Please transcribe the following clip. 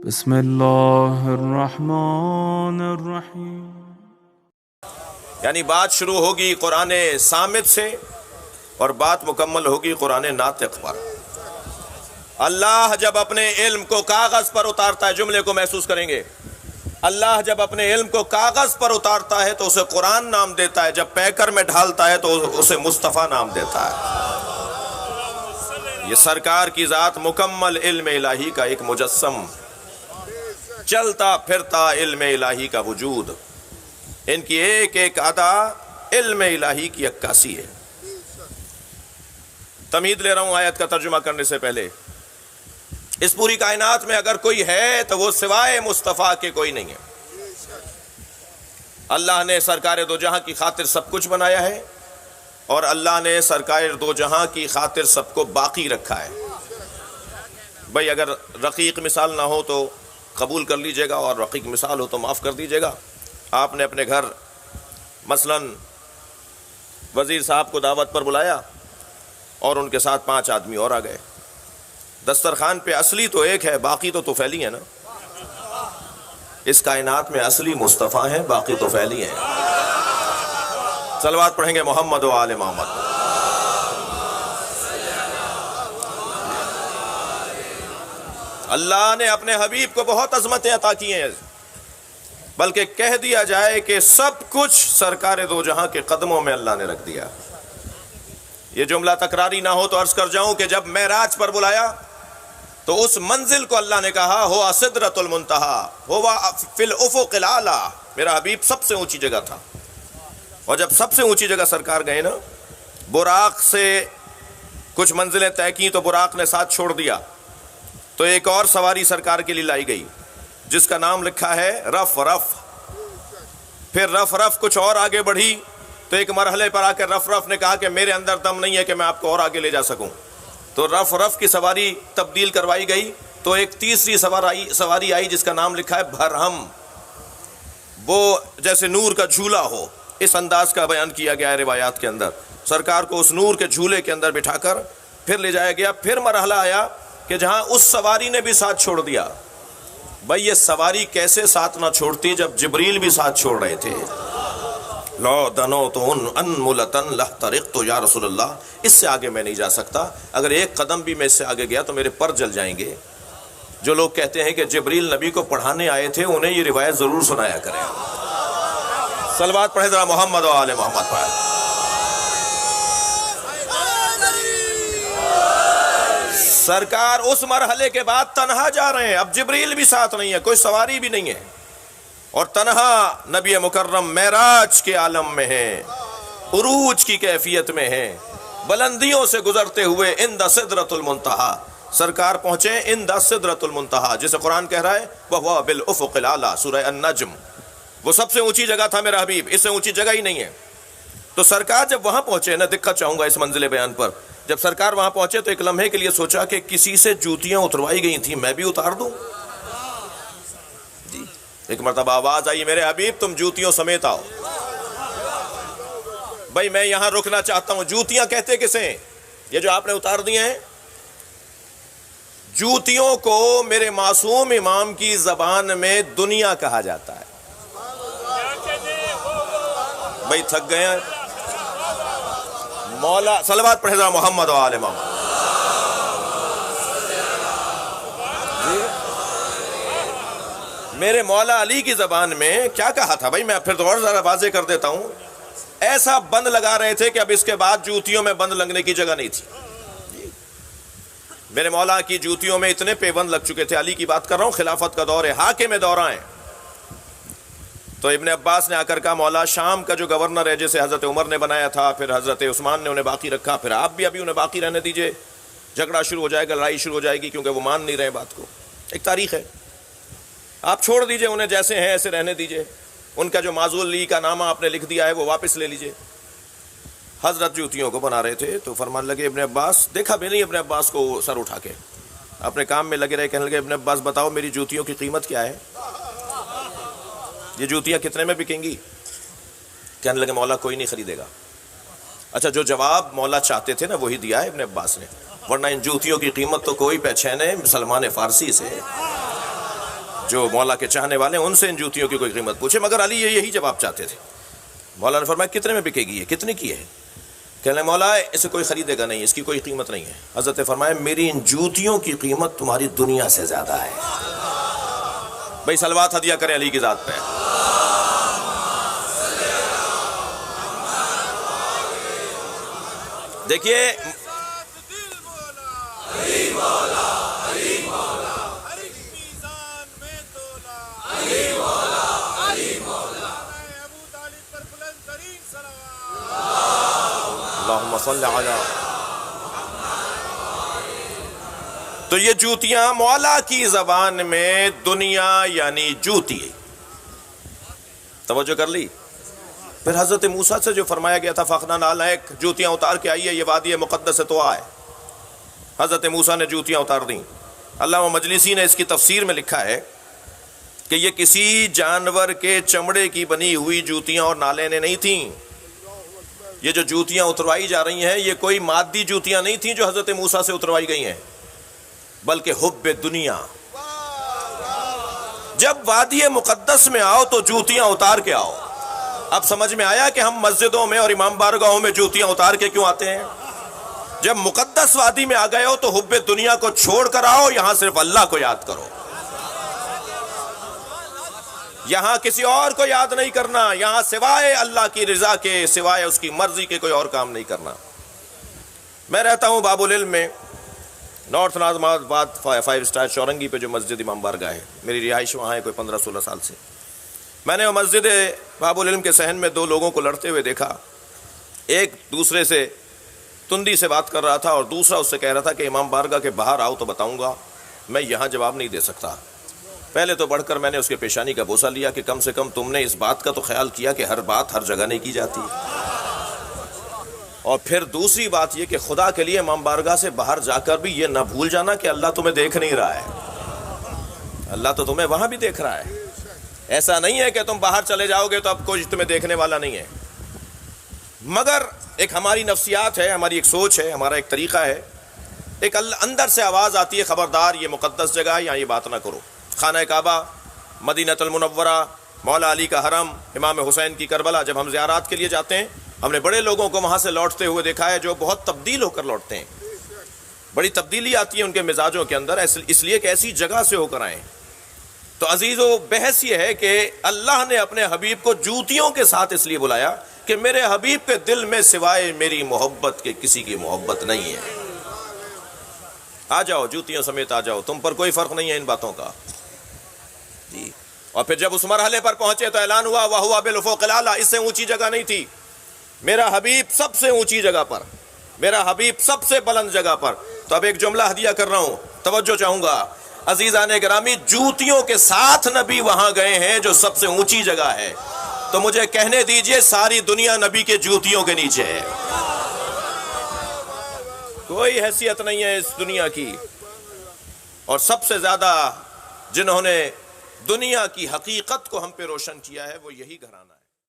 بسم اللہ الرحمن الرحیم۔ یعنی بات شروع ہوگی قرآن صامت سے اور بات مکمل ہوگی قرآن ناطق پر۔ اللہ جب اپنے علم کو کاغذ پر اتارتا ہے، جملے کو محسوس کریں گے، اللہ جب اپنے علم کو کاغذ پر اتارتا ہے تو اسے قرآن نام دیتا ہے، جب پیکر میں ڈھالتا ہے تو اسے مصطفیٰ نام دیتا ہے۔ یہ سرکار کی ذات مکمل علم الہی کا ایک مجسم، چلتا پھرتا علم الہی کا وجود، ان کی ایک ایک ادا علم الہی کی عکاسی ہے۔ تمہید لے رہا ہوں آیت کا ترجمہ کرنے سے پہلے۔ اس پوری کائنات میں اگر کوئی ہے تو وہ سوائے مصطفیٰ کے کوئی نہیں ہے۔ اللہ نے سرکار دو جہاں کی خاطر سب کچھ بنایا ہے، اور اللہ نے سرکار دو جہاں کی خاطر سب کو باقی رکھا ہے۔ بھئی اگر رقیق مثال نہ ہو تو قبول کر لیجئے گا، اور رقیق مثال ہو تو معاف کر دیجئے گا۔ آپ نے اپنے گھر مثلاً وزیر صاحب کو دعوت پر بلایا اور ان کے ساتھ 5 آدمی اور آ گئے۔ دسترخوان پہ اصلی تو ایک ہے، باقی تو طفیلی ہے نا۔ اس کائنات میں اصلی مصطفیٰ ہیں، باقی طفیلی ہیں۔ صلوات پڑھیں گے محمد و آل محمد۔ اللہ نے اپنے حبیب کو بہت عظمتیں عطا کی ہیں، بلکہ کہہ دیا جائے کہ سب کچھ سرکار دو جہاں کے قدموں میں اللہ نے رکھ دیا۔ یہ جملہ تکراری نہ ہو تو عرض کر جاؤں کہ جب معراج پر بلایا تو اس منزل کو اللہ نے کہا ہوا سدرۃ المنتہا، ہوا فی الافق الاعلی، میرا حبیب سب سے اونچی جگہ تھا۔ اور جب سب سے اونچی جگہ سرکار گئے نا، براق سے کچھ منزلیں طے کی تو براق نے ساتھ چھوڑ دیا، تو ایک اور سواری سرکار کے لیے لائی گئی جس کا نام لکھا ہے رف رف۔ پھر رف رف کچھ اور آگے بڑھی تو ایک مرحلے پر آ کر رف رف نے کہا کہ میرے اندر دم نہیں ہے کہ میں آپ کو اور آگے لے جا سکوں، تو رف رف کی سواری تبدیل کروائی گئی، تو ایک تیسری سواری آئی جس کا نام لکھا ہے بھرہم، وہ جیسے نور کا جھولا ہو، اس انداز کا بیان کیا گیا ہے روایات کے اندر۔ سرکار کو اس نور کے جھولے کے اندر بٹھا کر پھر لے جایا گیا۔ پھر مرحلہ آیا کہ جہاں اس سواری نے بھی ساتھ چھوڑ دیا۔ بھئی یہ سواری کیسے ساتھ نہ چھوڑتی جب جبریل بھی ساتھ چھوڑ رہے تھے۔ لو دنوتن انملتن لحترقت یا رسول اللہ، اس سے آگے میں نہیں جا سکتا، اگر ایک قدم بھی میں اس سے آگے گیا تو میرے پر جل جائیں گے۔ جو لوگ کہتے ہیں کہ جبریل نبی کو پڑھانے آئے تھے، انہیں یہ روایت ضرور سنایا کریں۔ صلوات پڑھیں ذرا محمد و آل محمد پر۔ سرکار اس مرحلے کے بعد تنہا جا رہے ہیں، اب جبریل بھی ساتھ نہیں ہے، کوئی سواری بھی نہیں ہے، اور تنہا نبی مکرم معراج کے عالم میں ہیں، عروج کی کیفیت میں ہیں، بلندیوں سے گزرتے ہوئے عند سدرۃ المنتہا سرکار پہنچے، عند سدرۃ المنتہا جسے قرآن کہہ رہا ہے وَهُوَ بِالْأُفُقِ الْأَعْلَىٰ، سورہ النجم۔ وہ سب سے اونچی جگہ تھا میرا حبیب، اس سے اونچی جگہ ہی نہیں ہے۔ تو سرکار جب وہاں پہنچے نا، دقت چاہوں گا اس منزل بیان پر، جب سرکار وہاں پہنچے تو ایک لمحے کے لیے سوچا کہ کسی سے جوتیاں اتروائی گئی تھیں، میں بھی اتار دوں۔ جی ایک مرتبہ آواز آئی میرے حبیب تم جوتیوں سمیت آؤ۔ بھائی میں یہاں رکنا چاہتا ہوں۔ جوتیاں کہتے کسے؟ یہ جو آپ نے اتار دیے ہیں، جوتیوں کو میرے معصوم امام کی زبان میں دنیا کہا جاتا ہے۔ بھائی تھک گئے ہیں مولا، صلوات پڑھے ذرا محمد و آل محمد۔ میرے مولا علی کی زبان میں کیا کہا تھا؟ بھائی میں پھر تو اور ذرا واضح کر دیتا ہوں۔ ایسا بند لگا رہے تھے کہ اب اس کے بعد جوتیوں میں بند لگنے کی جگہ نہیں تھی۔ میرے مولا کی جوتیوں میں اتنے پیبند لگ چکے تھے، علی کی بات کر رہا ہوں، خلافت کا دور ہے، حاکم دورہ ہیں۔ تو ابن عباس نے آ کر کہا مولا شام کا جو گورنر ہے جسے حضرت عمر نے بنایا تھا، پھر حضرت عثمان نے انہیں باقی رکھا، پھر آپ بھی ابھی انہیں باقی رہنے دیجئے، جھگڑا شروع ہو جائے گا، لڑائی شروع ہو جائے گی، کیونکہ وہ مان نہیں رہے بات کو۔ ایک تاریخ ہے، آپ چھوڑ دیجئے انہیں، جیسے ہیں ایسے رہنے دیجئے۔ ان کا جو معزول لی کا نامہ آپ نے لکھ دیا ہے وہ واپس لے لیجئے۔ حضرت جوتیوں کو بنا رہے تھے تو فرمان لگے ابن عباس، دیکھا بھی نہیں ابن عباس کو سر اٹھا کے، اپنے کام میں لگے رہے، کہنے لگے ابن عباس بتاؤ میری جوتیوں کی قیمت کیا ہے؟ یہ جوتیاں کتنے میں بکیں گی؟ کہنے لگے مولا کوئی نہیں خریدے گا۔ اچھا جو جواب مولا چاہتے تھے نا وہی دیا ہے ابن عباس نے، ورنہ ان جوتیوں کی قیمت تو کوئی پہچانے سلمان فارسی سے۔ جو مولا کے چاہنے والے ہیں ان سے ان جوتیوں کی کوئی قیمت پوچھے، مگر علی یہی جواب چاہتے تھے۔ مولا نے فرمایا کتنے میں بکے گی یہ، کتنے کی ہے؟ کہنے مولا اسے کوئی خریدے گا نہیں، اس کی کوئی قیمت نہیں ہے۔ حضرت نے فرمایا میری ان جوتیوں کی قیمت تمہاری دنیا سے زیادہ ہے۔ بھائی صلوات ہدیہ کریں علی کی ذات پہ۔ دیکھیے اللہم صلی علی، تو یہ جوتیاں مولا کی زبان میں دنیا یعنی جوتی، توجہ کر لی۔ پھر حضرت موسیٰ سے جو فرمایا گیا تھا فَأَخْذْنَا نَعْلَيْكَ، جوتیاں اتار کے آئیے، یہ وادی مقدس طوا ہے۔ حضرت موسیٰ نے جوتیاں اتار دیں۔ علامہ مجلسی نے اس کی تفسیر میں لکھا ہے کہ یہ کسی جانور کے چمڑے کی بنی ہوئی جوتیاں اور نالینیں نہیں تھیں۔ یہ جو جوتیاں اتروائی جا رہی ہیں یہ کوئی مادی جوتیاں نہیں تھیں جو حضرت موسیٰ سے اتروائی گئی ہیں، بلکہ حب دنیا۔ جب وادی مقدس میں آؤ تو جوتیاں اتار کے آؤ۔ اب سمجھ میں آیا کہ ہم مسجدوں میں اور امام بارگاہوں میں جوتیاں اتار کے کیوں آتے ہیں؟ جب مقدس وادی میں آ گئے ہو تو حب دنیا کو چھوڑ کر آؤ، یہاں صرف اللہ کو یاد کرو، یہاں کسی اور کو یاد نہیں کرنا، یہاں سوائے اللہ کی رضا کے، سوائے اس کی مرضی کے کوئی اور کام نہیں کرنا۔ میں رہتا ہوں باب العلم میں، نارتھ ناظم آباد 5 اسٹار چورنگی پہ جو مسجد امام بارگاہ ہے، میری رہائش وہاں ہے کوئی 15-16 سال سے۔ میں نے وہ مسجد باب العلم کے صحن میں 2 لوگوں کو لڑتے ہوئے دیکھا، ایک دوسرے سے تندی سے بات کر رہا تھا اور دوسرا اس سے کہہ رہا تھا کہ امام بارگاہ کے باہر آؤ تو بتاؤں گا، میں یہاں جواب نہیں دے سکتا۔ پہلے تو بڑھ کر میں نے اس کے پیشانی کا بوسہ لیا کہ کم سے کم تم نے اس بات کا تو خیال کیا کہ ہر بات ہر جگہ نہیں کی جاتی، اور پھر دوسری بات یہ کہ خدا کے لیے امام بارگاہ سے باہر جا کر بھی یہ نہ بھول جانا کہ اللہ تمہیں دیکھ نہیں رہا ہے، اللہ تو تمہیں وہاں بھی دیکھ رہا ہے۔ ایسا نہیں ہے کہ تم باہر چلے جاؤ گے تو اب کوئی تمہیں دیکھنے والا نہیں ہے، مگر ایک ہماری نفسیات ہے، ہماری ایک سوچ ہے، ہمارا ایک طریقہ ہے، ایک اندر سے آواز آتی ہے خبردار یہ مقدس جگہ ہے، یہاں یہ بات نہ کرو۔ خانہ کعبہ، مدینہ المنورہ، مولا علی کا حرم، امام حسین کی کربلا، جب ہم زیارات کے لیے جاتے ہیں ہم نے بڑے لوگوں کو وہاں سے لوٹتے ہوئے دیکھا ہے جو بہت تبدیل ہو کر لوٹتے ہیں، بڑی تبدیلی آتی ہے ان کے مزاجوں کے اندر، اس لیے کہ ایسی جگہ سے ہو کر آئیں۔ تو عزیزو بحث یہ ہے کہ اللہ نے اپنے حبیب کو جوتیوں کے ساتھ اس لیے بلایا کہ میرے حبیب کے دل میں سوائے میری محبت کے کسی کی محبت نہیں ہے۔ آ جاؤ جوتیوں سمیت آ جاؤ، تم پر کوئی فرق نہیں ہے ان باتوں کا جی۔ اور پھر جب اس مرحلے پر پہنچے تو اعلان ہوا وَهُوَ بِالْأُفُقِ الْأَعْلَىٰ، اس سے اونچی جگہ نہیں تھی، میرا حبیب سب سے اونچی جگہ پر، میرا حبیب سب سے بلند جگہ پر۔ تو اب ایک جملہ ہدیہ کر رہا ہوں، توجہ چاہوں گا عزیزان گرامی، جوتیوں کے ساتھ نبی وہاں گئے ہیں جو سب سے اونچی جگہ ہے، تو مجھے کہنے دیجئے ساری دنیا نبی کے جوتیوں کے نیچے ہے، کوئی حیثیت نہیں ہے اس دنیا کی۔ اور سب سے زیادہ جنہوں نے دنیا کی حقیقت کو ہم پہ روشن کیا ہے وہ یہی گھرانہ ہے۔